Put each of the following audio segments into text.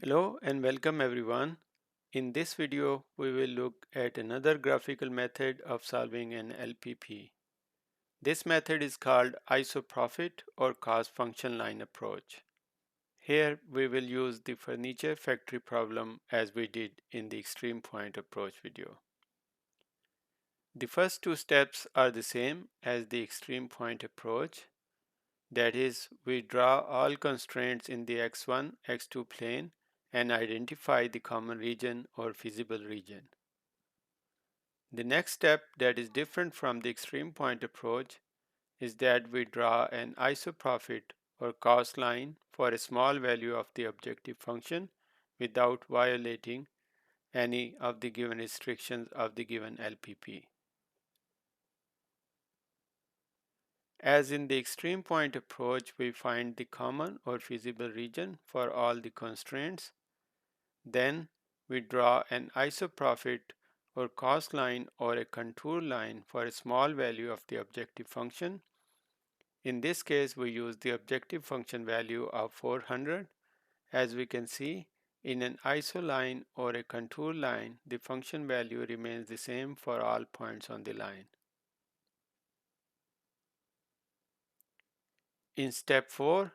Hello and welcome everyone. In this video, we will look at another graphical method of solving an LPP. This method is called Isoprofit or cost function line approach. Here we will use the furniture factory problem as we did in the extreme point approach video. The first two steps are the same as the extreme point approach. That is, we draw all constraints in the x1, x2 plane and identify the common region or feasible region. The next step that is different from the extreme point approach is that we draw an isoprofit or cost line for a small value of the objective function without violating any of the given restrictions of the given LPP. As in the extreme point approach, we find the common or feasible region for all the constraints. Then we draw an isoprofit or cost line or a contour line for a small value of the objective function. In this case, we use the objective function value of 400. As we can see, in an iso line or a contour line, the function value remains the same for all points on the line. In step 4,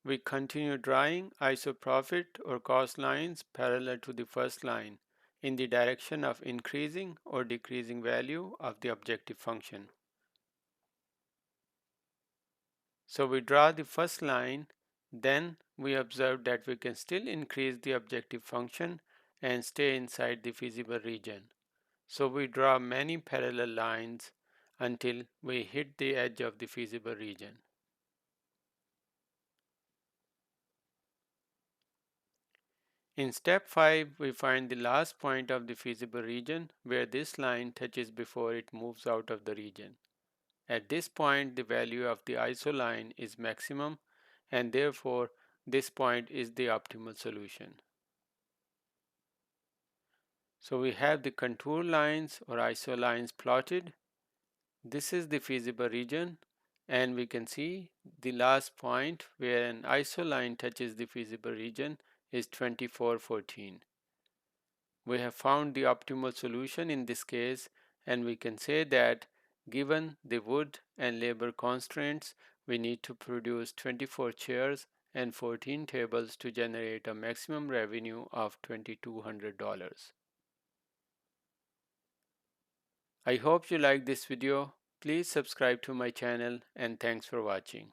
we continue drawing isoprofit or cost lines parallel to the first line in the direction of increasing or decreasing value of the objective function. So we draw the first line, then we observe that we can still increase the objective function and stay inside the feasible region. So we draw many parallel lines until we hit the edge of the feasible region. In step 5, we find the last point of the feasible region where this line touches before it moves out of the region. At this point, the value of the iso line is maximum and therefore this point is the optimal solution. So we have the contour lines or iso lines plotted. This is the feasible region and we can see the last point where an iso line touches the feasible region is 2414. We have found the optimal solution in this case, and we can say that given the wood and labor constraints, we need to produce 24 chairs and 14 tables to generate a maximum revenue of $2,200. I hope you like this video. Please subscribe to my channel and thanks for watching.